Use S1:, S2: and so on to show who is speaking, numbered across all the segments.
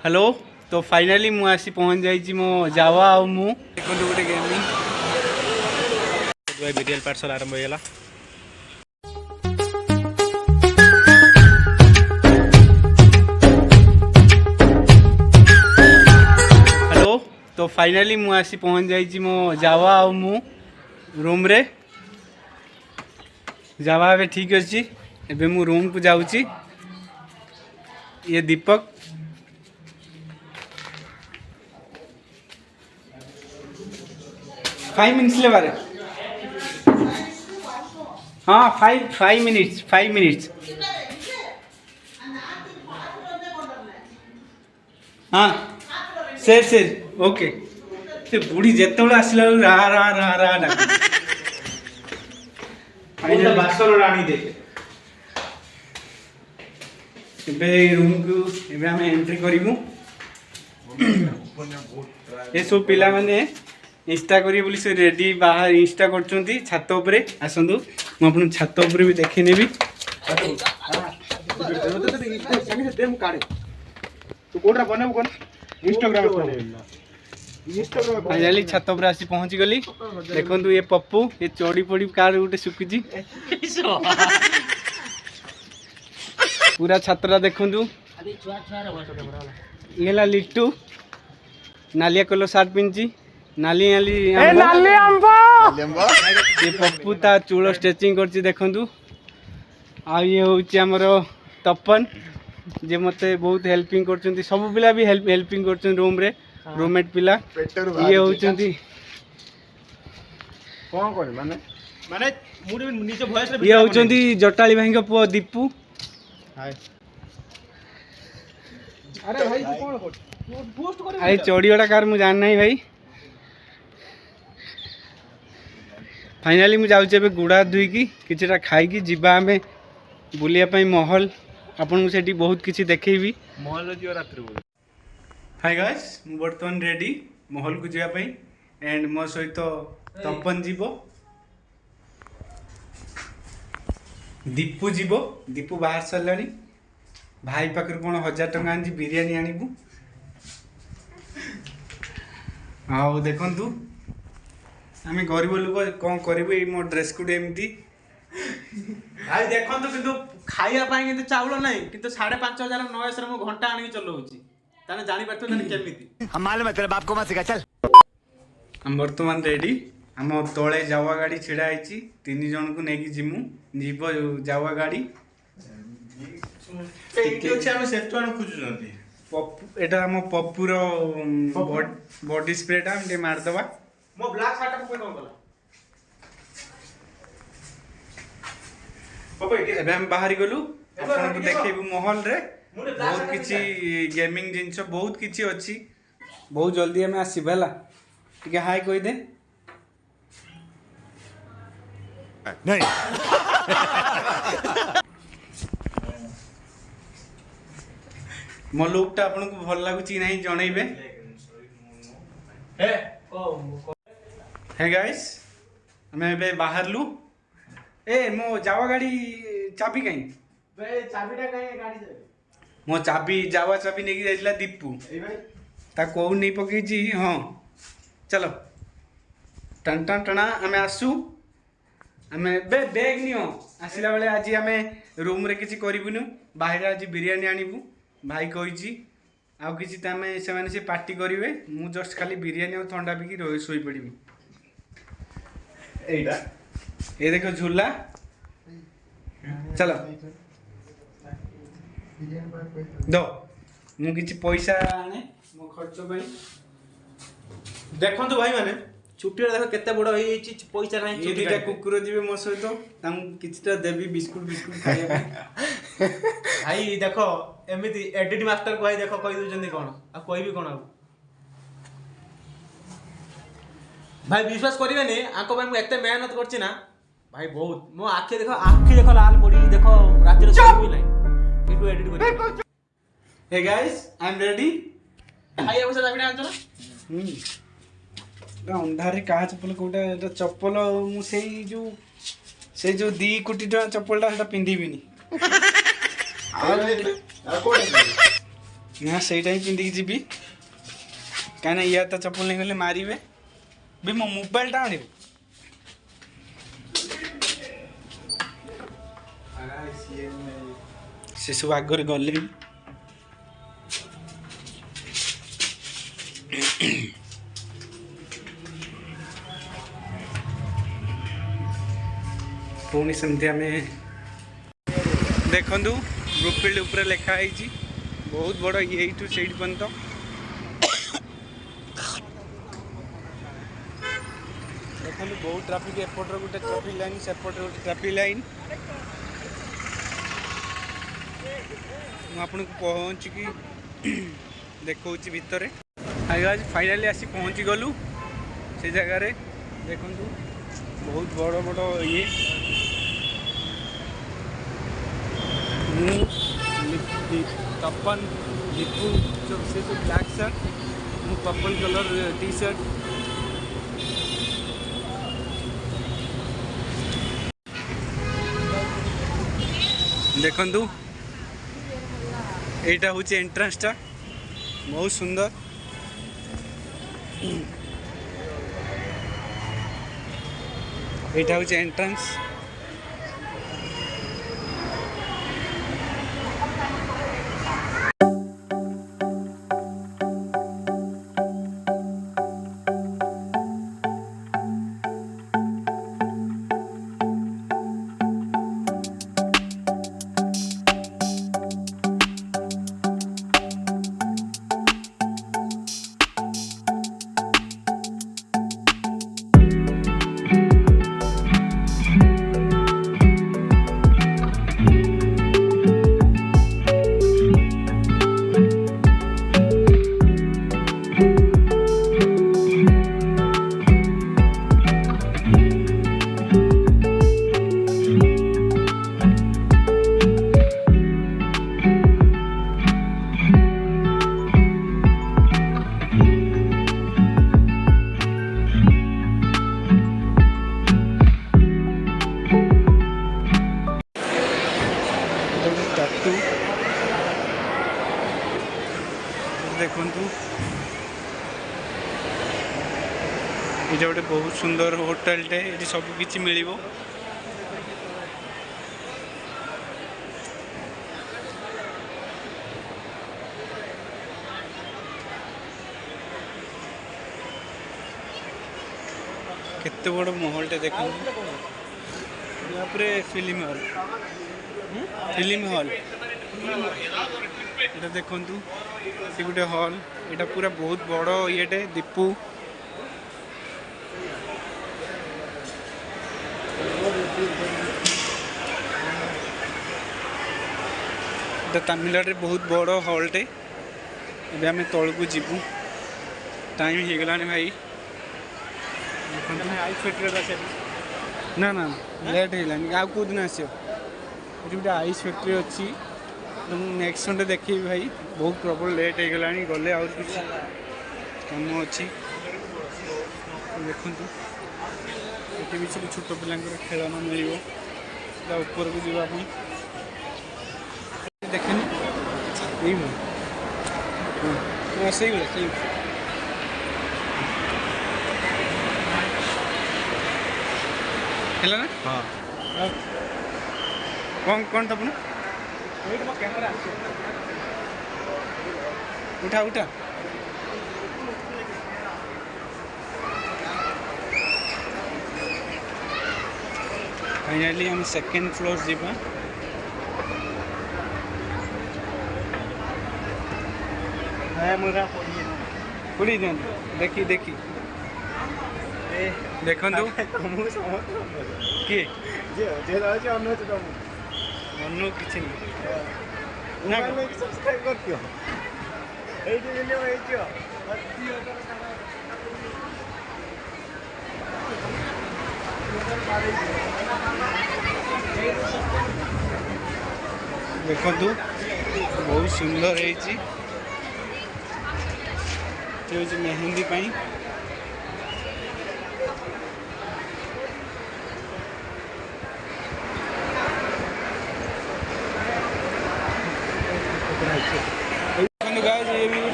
S1: Hello तो finally मु आसी पहुँच जाइए मो जावा आ मु गोटे गेमिंग वीडियो पार्सल आरंभ होगा। हेलो तो फाइनाली मु आसी पहुँच जाइए मो जावा आ मु रूम रे जावा ए ठीक अच्छी एबे मु रूम को जाऊँगी। ये दीपक 5 मिनट्स ले बारे हाँ 5 मिनट्स हाँ से ओके से बुढ़ी जिते बड़े आसला रा रा रा रा डा फाइनल बासर राणी देखे एबे रूम को एबे हम एंट्री करिमु। ये सब पिला माने इंस्टा करी बोली से रेडी बाहर इंस्टा करछंती छात ऊपर आसंदु मु आपन छात ऊपर भी देखि नेबी।
S2: तू कोडरा बनाबो कोन इंस्टाग्राम
S1: फाइनली छात ऊपर आसी पहुंची गली। देखंतु ये पप्पू ये चोड़ी पड़ी कार उठे सुकिजी पूरा छात्रा देखंतु येला लिट्टू नालिया कलर शर्ट पिनची नाली नाली ये पप्पू ता चूल स्ट्रेचिंग करची देखंतु। आ ये होची हमर तपन जे मते बहुत हेल्पिंग करचंती सब पिला भी हेल्पिंग करचन रूम रे रूममेट पिला ये होचंती
S2: कोन करे माने माने मुडी नीचे वॉइस रे
S1: ये होचंती जटाली भाई का पुआ दीपू।
S2: हाय अरे भाई तू कोन कर पोस्ट करे
S1: आई चोड़ीवाला कार मु जान नहीं भाई। फाइनाली मु जाउचे बे गुड़ा दुई की किछटा खाई की जिबा हमें बुलिया पई महल आपन को सेठी बहुत किछि देखैबी
S2: महल जियो रात्रि बोल।
S1: हाय गाइस मु वर्तमान रेडी महल को जिया पई एंड मो सहित तपन जीवो दीपू जीवो दीपू बाहर सरलानी भाई पाखर कोन 1000 टका आंजी बिरयानी आनिबू। आओ देखंतु आमे गरीब लोक कौन करिबो ए मो ड्रेस कोड एमती
S2: भाई देखंतु किंतु खाइया पाई किंतु चावल नहीं किंतु 5500 नॉइस रे मो घंटा आनी चलौची ताने जानि परतो ताने केमिति हम मालूम है तेरे बाप को मत सिखा चल।
S1: हम वर्तमान रेडी हम तले जावा गाड़ी छिड़ा आइची 3 जन को नेकी जिमु जीव जावा गाड़ी एटा हम पप्पूर बॉडी स्प्रेटा हम मार दवा
S2: मो ब्लैक शर्ट को कोन कला
S1: पापा एबे हम बाहर गलु आपन को देखेबु महल रे बहुत किछि गेमिंग जिंस बहुत किछि अछि बहुत जल्दी हम आसी भेला ठीक है हाय कोई दे
S3: नहीं
S1: मो लुकटा आपन को भल लागु छी नहीं जणैबे
S2: हे
S1: हे गाइस हमें बे बाहर लू ए मो जावा गाड़ी चाबी कहीं
S2: बे चाबीटा काहे गाड़ी दे
S1: मो चाबी जावा चाबी नेकी जाइला दीपू
S2: ए भाई
S1: ता को नहीं पकई छी हां चलो टन टन टना हमें आसु हमें बे बैग नियो आसिला बेले आज हमें रूम रे किछि करिबुनु बाहर आज बिरयानी आनिबु भाई कहि छी आउ किछि तमे से माने से पार्टी करिवे मु जस्ट खाली बिरयानी और ठंडा पी की सोई पड़िबी।
S2: एटा
S1: ये देखो झूला चलो दो मु किछि पैसा आने मो खर्च पई
S2: देखंतु भाई माने छुट्टी रे देखो केते बड़ होई छि पैसा नाही
S1: ये दिटा कुकुर जीवे मो सहित ताम किछटा देबी बिस्कुट खाइया
S2: भाई देखो एमिति एडिट मास्टर को भाई देखो कहि दउ जंदी कोन आ कोई भी कोन आ भाई विश्वास करिवेनी आको भाई मु एते मेहनत करछि ना भाई बहुत मो आखि देखो लाल पड़ी देखो रात रे सोई भी नाही इटू एडिट करि।
S1: Hey guys I am ready
S2: भाई पैसा दाबिना आंचो ना
S1: अंधारे कहा चप्पल कोटा चप्पल मु से जो 2 कोटी टका चप्पलटा सेटा पिंधिबिनी ना सहीटा ही पिंधिकी जीवी कहीं या तो चप्पल नहीं गले मारे भी मो मोबाइल टा आने से सब आगे गले पुणी सेमती आम देखु ब्लूफिल्ड उपर लिखाई बहुत बड़ ये टू सेट पर्यंत देखो बहुत ट्राफिक एपटर गोटे ट्राफिक लाइन सेपटर गोटे ट्राफिक लाइन मुझे पहुँचिकी देखा भितर आज फाइनाली आसी पहुँची गलु से जगार देखु बहुत बड़ बड़ ये तपन दीपू से जो ब्लैक शर्ट मु पर्पल कलर टी शर्ट देखु यहाँ हूँ एंट्रांस टा बहुत सुंदर यहाँ हूँ एंट्रांस देखु ये गोटे बहुत सुंदर होटेल टे ये सब किसी मिल केते बड़ महल टे देखो फिल्म हॉल ये देखु ये गोटे हॉल यहाँ पूरा बहुत बड़ ये दीपू तमिलनाडु बहुत बड़ हॉल टे ये आम तौल को जीवु टाइम हो गला भाई ना ना लेट है आ कौ दिन आस गोटे आइस फैक्ट्री अच्छी नेक्स्ट संडे देखी भाई बहुत प्रबल लेट हो गला गले आउट किसी कम अच्छी देखु ये भी सब छोट पिला खेलना मिल ऊपर को जावाई देखनी सही सही है ना हाँ कौन था पुनः कैमरा उठा उठा फाइनली हम सेकेंड फ्लोर जीवा पड़ी दिखाँ देखी देखी देखु किए अनु किसी देखु बहुत सुंदर है मेहंदी पाई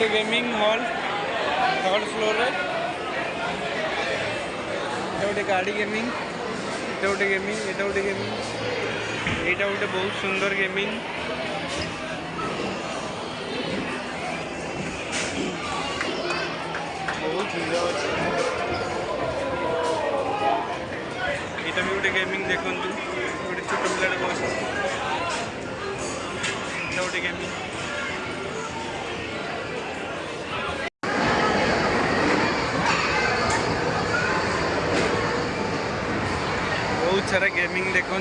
S1: गोटे गेमिंग हॉल थर्ड फ्लोर रे गोटे गाड़ी गेमिंग एटा गोटे गेमिंग एटा गोटे गेमिंग एटा गोटे बहुत सुंदर गेमिंग बहुत सुंदर अच्छे एटा भी गोटे गेमिंग देखु गोटे छोट पिलाटे बस एटा गोटे गेमिंग बहुत सारा गेमिंग देखु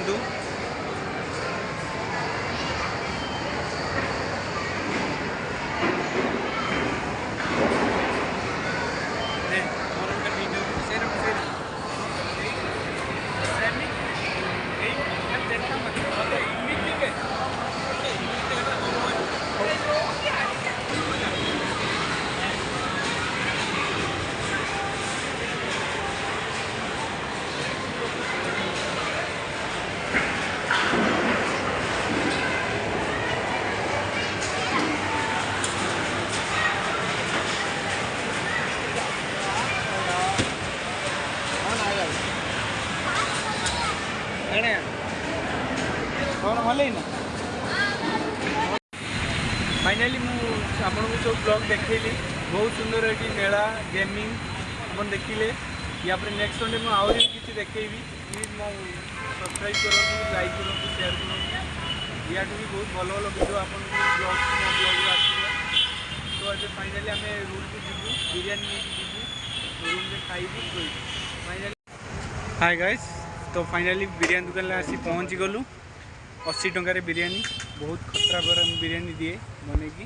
S1: कौन भले ना फाइनाली मुझे सब ब्लॉग देखली बहुत सुंदर ये मेला गेमिंग अपन देखिले या नेक्स्ट संडे मुझे आहरी किसी देखेबी प्लीज मो सब्सक्राइब करूँ लाइक करूँ शेयर करूँ या भी बहुत भल भल वीडियो आप ब्लॉग मो ब्लॉग आसला तो आज फाइनाली आम रूम को जीवु बिरियानी नहीं जीवु रूम में खाइबू शोइबू फाइनाली हाय गाइस तो फाइनाली बिरियानी दुकान में आसी पहुँची गलु 80 टंकार बिरियानी बहुत खतरा बिरियानी दिए बने की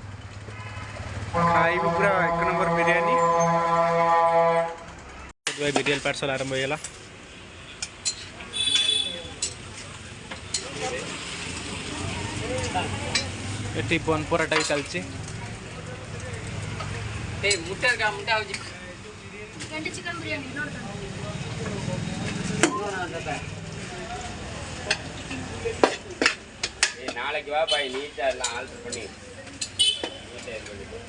S1: खाइबू पूरा एक नंबर बिरियानी बिरियानी पार्सल आरंभ होगा ये बन पराटा भी चलती
S4: चिकन बिरियानी
S5: நாளைக்கு வா பாய் நீட்டா எல்லாம் ஆல்டர் பண்ணி நீட்டா இது பண்ணிட்டு